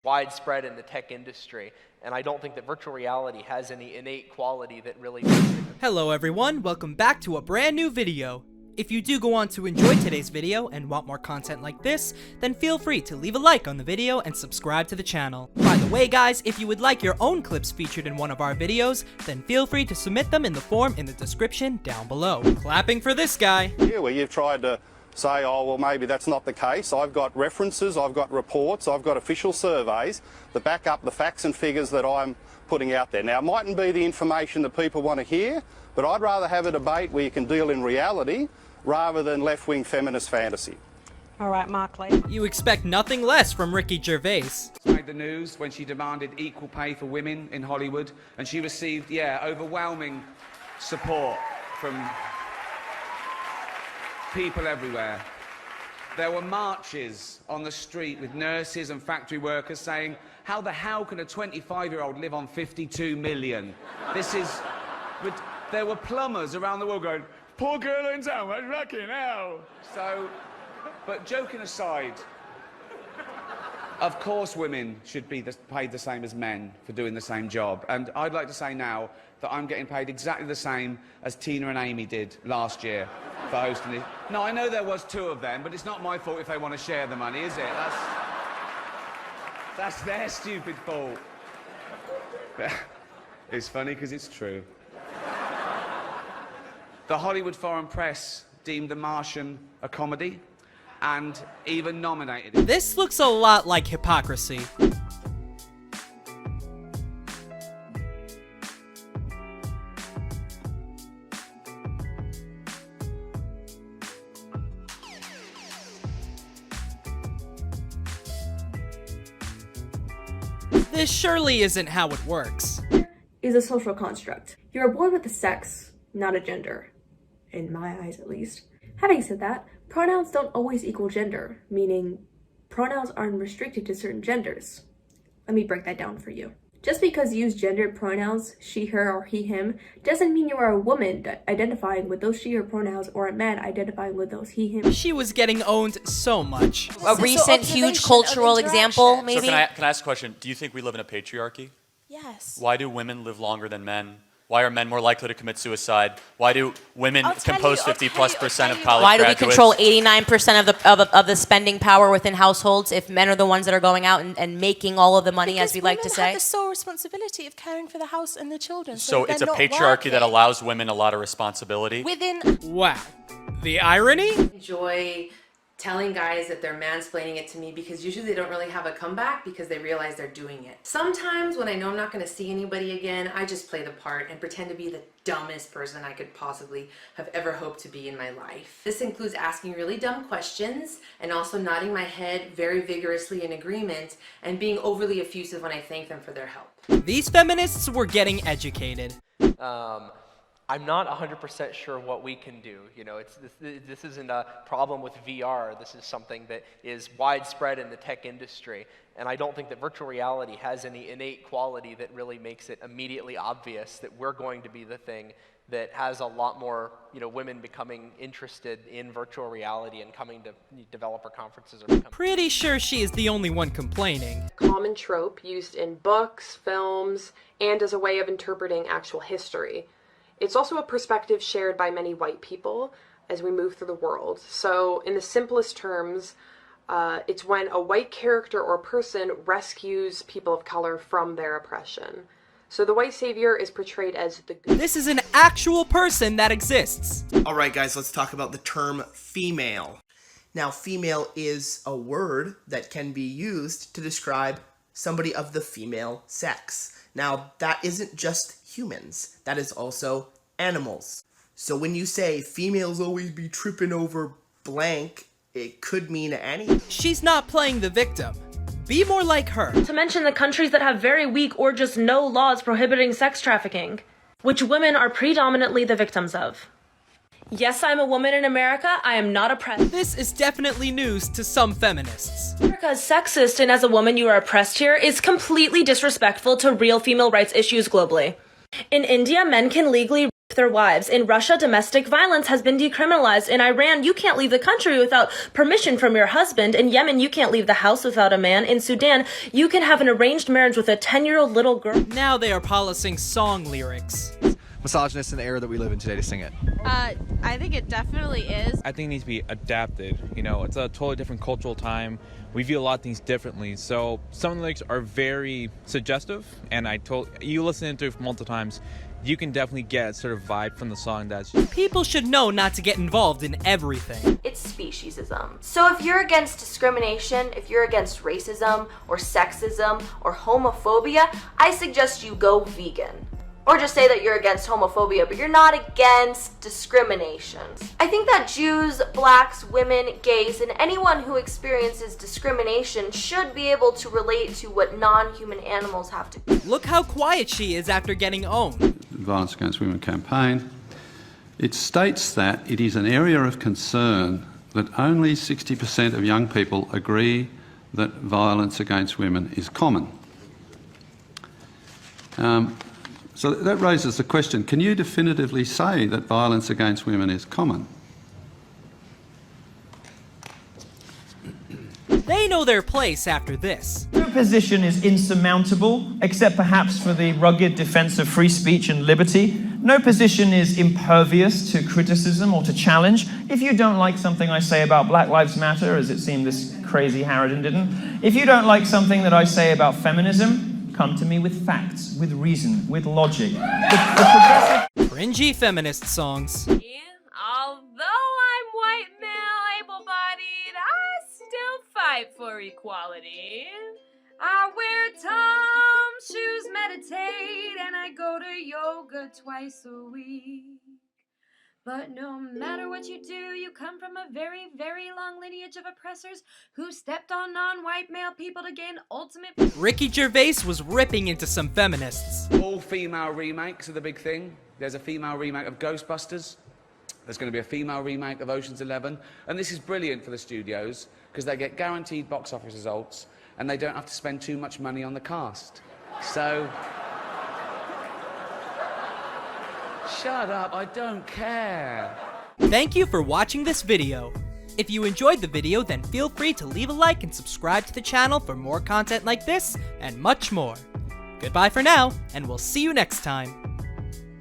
widespread in the tech industry, and I don't think that virtual reality has any innate quality that really makes it. Hello everyone, welcome back to a brand new video. If you do go on to enjoy today's video and want more content like this, then feel free to leave a like on the video and subscribe to the channel. By the way guys, if you would like your own clips featured in one of our videos, then feel free to submit them in the form in the description down below. Clapping for this guy. Yeah, where you've tried to say, oh, well, maybe that's not the case. I've got references, I've got reports, I've got official surveys that back up the facts and figures that I'm putting out there. Now, it mightn't be the information that people want to hear, but I'd rather have a debate where you can deal in reality rather than left-wing feminist fantasy. All right, Mark Lee. You expect nothing less from Ricky Gervais. Made the news when she demanded equal pay for women in Hollywood, and she received, overwhelming support from people everywhere. There were marches on the street with nurses and factory workers saying, how the hell can a 25-year-old live on 52 million? There were plumbers around the world going, poor girl in town, where's lucky now? So, but joking aside, of course women should be paid the same as men for doing the same job. And I'd like to say now that I'm getting paid exactly the same as Tina and Amy did last year for hosting it. No, I know there was two of them, but it's not my fault if they want to share the money, is it? That's their stupid fault. It's funny because it's true. The Hollywood Foreign Press deemed The Martian a comedy and even nominated it. This looks a lot like hypocrisy. This surely isn't how it works. Is a social construct. You're born with a sex, not a gender. In my eyes, at least. Having said that, pronouns don't always equal gender, meaning pronouns aren't restricted to certain genders. Let me break that down for you. Just because you use gendered pronouns, she, her, or he, him, doesn't mean you are a woman identifying with those she, her pronouns or a man identifying with those he, him. She was getting owned so much. A recent huge cultural example, maybe? So can I ask a question? Do you think we live in a patriarchy? Yes. Why do women live longer than men? Why are men more likely to commit suicide? Why do women compose 50+% of college Why do we graduates? control 89% of the spending power within households if men are the ones that are going out and making all of the money, as we like to say? Because women have the sole responsibility of caring for the house and the children. So it's a patriarchy that allows women a lot of responsibility? Wow. The irony? Enjoy telling guys that they're mansplaining it to me because usually they don't really have a comeback because they realize they're doing it. Sometimes when I know I'm not going to see anybody again, I just play the part and pretend to be the dumbest person I could possibly have ever hoped to be in my life. This includes asking really dumb questions and also nodding my head very vigorously in agreement and being overly effusive when I thank them for their help. These feminists were getting educated. I'm not 100% sure what we can do. You know, this isn't a problem with VR. This is something that is widespread in the tech industry. And I don't think that virtual reality has any innate quality that really makes it immediately obvious that we're going to be the thing that has a lot more, women becoming interested in virtual reality and coming to developer conferences. Pretty sure she is the only one complaining. Common trope used in books, films, and as a way of interpreting actual history. It's also a perspective shared by many white people as we move through the world. So in the simplest terms, it's when a white character or person rescues people of color from their oppression. So the white savior is portrayed as the good. This is an actual person that exists. Alright guys, let's talk about the term female. Now, female is a word that can be used to describe somebody of the female sex. Now, that isn't just humans, that is also animals. So when you say females always be tripping over blank, it could mean any. She's not playing the victim. Be more like her. To mention the countries that have very weak or just no laws prohibiting sex trafficking, which women are predominantly the victims of. Yes, I'm a woman in America. I am not oppressed. This is definitely news to some feminists. America is sexist, and as a woman you are oppressed here is completely disrespectful to real female rights issues globally. In India, men can legally their wives. In Russia, domestic violence has been decriminalized. In Iran, you can't leave the country without permission from your husband. In Yemen, you can't leave the house without a man. In Sudan, you can have an arranged marriage with a 10-year-old little girl. Now they are policing song lyrics. Misogynist in the era that we live in today to sing it? I think it definitely is. I think it needs to be adapted. You know, it's a totally different cultural time. We view a lot of things differently. So some of the lyrics are very suggestive, and you listen to it multiple times, you can definitely get a sort of vibe from the song that's... People should know not to get involved in everything. It's speciesism. So if you're against discrimination, if you're against racism or sexism or homophobia, I suggest you go vegan. Or just say that you're against homophobia, but you're not against discrimination. I think that Jews, blacks, women, gays, and anyone who experiences discrimination should be able to relate to what non-human animals have to. Look how quiet she is after getting owned. The Violence Against Women campaign. It states that it is an area of concern that only 60% of young people agree that violence against women is common. So that raises the question, can you definitively say that violence against women is common? They know their place after this. No position is insurmountable, except perhaps for the rugged defense of free speech and liberty. No position is impervious to criticism or to challenge. If you don't like something I say about Black Lives Matter, as it seemed this crazy Harridan didn't, if you don't like something that I say about feminism, come to me with facts, with reason, with logic. Cringy feminist songs. Although I'm white, male, able-bodied, I still fight for equality. I wear Tom's shoes, meditate, and I go to yoga twice a week. But no matter what you do, you come from a very, very long lineage of oppressors who stepped on non-white male people to gain ultimate... Ricky Gervais was ripping into some feminists. All female remakes are the big thing. There's a female remake of Ghostbusters. There's going to be a female remake of Ocean's 11. And this is brilliant for the studios because they get guaranteed box office results and they don't have to spend too much money on the cast. So... Shut up, I don't care. Thank you for watching this video. If you enjoyed the video, then feel free to leave a like and subscribe to the channel for more content like this and much more. Goodbye for now, and we'll see you next time.